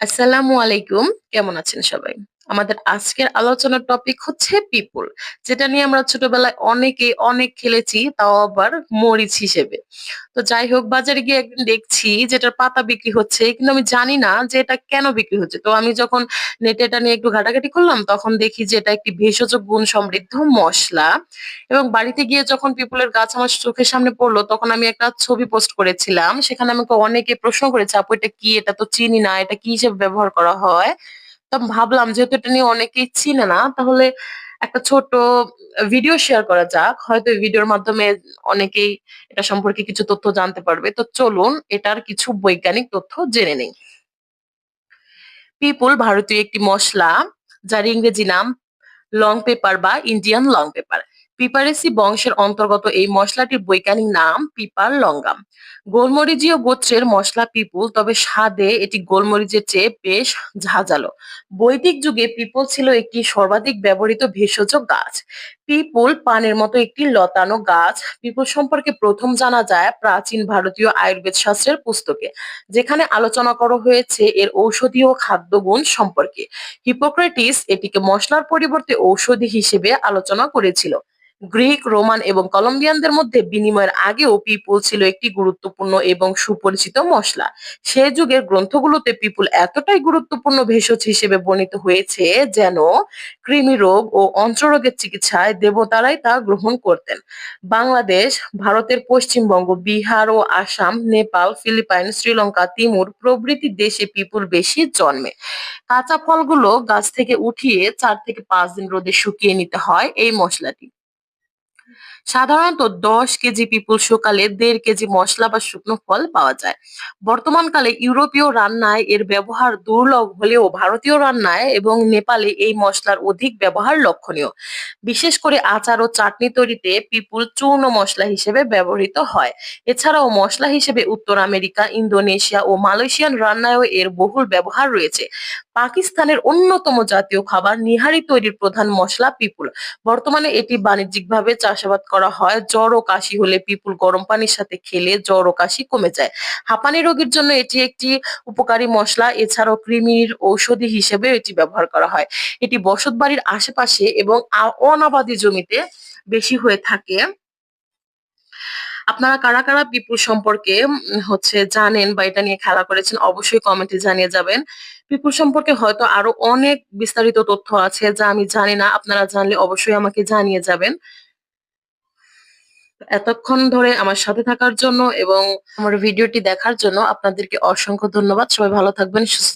আসসালামু আলাইকুম। কেমন আছেন সবাই? আমাদের আজকের আলোচনার টপিক হচ্ছে পিপল। যেটা নিয়ে আমরা ছোটবেলায় অনেকে অনেক খেলেছি, তাও আবার মরিচ হিসেবে। তো যাই হোক বাজারে গিয়ে একদিন দেখছি যে এটার পাতা বিক্রি হচ্ছে। কিন্তু আমি জানি না যে এটা কেন বিক্রি হচ্ছে। তো আমি যখন নেটে এটা নিয়ে একটু ঘাটাঘাটি করলাম তখন দেখি যে এটা একটি ভেষজ গুণ সমৃদ্ধ মসলা। এবং বাড়িতে গিয়ে যখন পিপলের গাছ আমার চোখের সামনে পড়লো তখন আমি একটা ছবি পোস্ট করেছিলাম। সেখানে আমাকে অনেকে প্রশ্ন করেছে, "আপু এটা কি? এটা তো চিনি না। এটা কি হিসেবে ব্যবহার করা হয়?" তো আমি ভাবলাম যেহেতু এটা নিয়ে অনেকেই চিনে না তাহলে একটা ছোট ভিডিও শেয়ার করা যাক। হয়তো এই ভিডিওর মাধ্যমে অনেকেই এটা সম্পর্কে কিছু তথ্য জানতে পারবে। তো চলুন এটার কিছু বৈজ্ঞানিক তথ্য জেনে নেই। পিপল ভারতীয় একটি মসলা যার ইংরেজি নাম লং পেপার বা ইন্ডিয়ান লং পেপার। পিপারেসি বংশের অন্তর্গত এই মশলাটির বৈজ্ঞানিক নাম পিপার লঙ্গাম। গোলমরিচীয় গোত্রের মশলা পিপুল, তবে স্বাদে এটি গোলমরিচের চেয়ে বেশ ঝাঁঝালো। বৈদিক যুগে পিপল ছিল একটি সর্বাধিক ব্যবহৃত ভেষজ গাছ। পিপুল পানের মতো একটি লতানো গাছ। পিপুল সম্পর্কে প্রথম জানা যায় প্রাচীন ভারতীয় আয়ুর্বেদ শাস্ত্রের পুস্তকে, যেখানে আলোচনা করা হয়েছে এর ঔষধীয় খাদ্য গুণ সম্পর্কে। হিপোক্রেটিস এটিকে মশলার পরিবর্তে ঔষধি হিসেবে আলোচনা করেছিল। গ্রিক, রোমান এবং কলম্বিয়ানদের মধ্যে বিনিময়ের আগেও পিপুল ছিল একটি গুরুত্বপূর্ণ এবং সুপরিচিত মসলা। সে যুগের গ্রন্থগুলোতে পিপুল এতটাই গুরুত্বপূর্ণ ভেষজ হিসেবে বর্ণিত হয়েছে যেন কৃমি রোগ ও অন্ত্ররোগের চিকিৎসায় দেবতারাই তা গ্রহণ করতেন। বাংলাদেশ, ভারতের পশ্চিমবঙ্গ, বিহার ও আসাম, নেপাল, ফিলিপাইন, শ্রীলঙ্কা, তিমুর প্রভৃতি দেশে পিপুল বেশি জন্মে। কাঁচা ফলগুলো গাছ থেকে উঠিয়ে ৪ থেকে ৫ দিন রোদে শুকিয়ে নিতে হয় এই মসলাটি। সাধারণত ১০ কেজি পিপুল শুকালে ১.৫ কেজি মসলা বা শুকনো ফল পাওয়া যায়। বর্তমানকালে ইউরোপীয় রান্নায় এর ব্যবহার দুর্লভ হলেও ভারতীয় রান্নায় এবং নেপালে এই মসলার অধিক ব্যবহার লক্ষণীয়। বিশেষ করে আচার ও চাটনি তৈরিতে পিপুল চূর্ণ মসলা হিসেবে ব্যবহৃত হয়। এছাড়াও মসলা হিসেবে উত্তর আমেরিকা, ইন্দোনেশিয়া ও মালয়েশিয়ান রান্নায়ও এর বহুল ব্যবহার রয়েছে। পাকিস্তানের অন্যতম জাতীয় খাবার নিহারি তৈরির প্রধান মসলা পিপুল। বর্তমানে এটি বাণিজ্যিকভাবে চাষাবাদ করা হয়। জ্বর ও কাশি হলে পিপুল গরম পানির সাথে খেলে জ্বর ও কাশি কমে যায়। হাঁপানি রোগীর জন্য এটি একটি উপকারী মসলা। এছাড়াও কৃমির ঔষধি হিসেবে এটি ব্যবহার করা হয়। এটি বসতবাড়ির আশেপাশে এবং অনাবাদি জমিতে বেশি হয়ে থাকে। আপনারা কারা, কারা পিপুল সম্পর্কে জানেন বা এটা নিয়ে খেলা করেছেন অবশ্যই কমেন্টে জানিয়ে যাবেন। পিপুল সম্পর্কে হয়তো আরো অনেক বিস্তারিত তথ্য আছে যা আমি জানি না। আপনারা জানলে অবশ্যই আমাকে জানিয়ে যাবেন। এতক্ষণ ধরে আমার সাথে থাকার জন্য এবং আমার ভিডিওটি দেখার জন্য আপনাদেরকে অসংখ্য ধন্যবাদ। সবাই ভালো থাকবেন, সুস্থ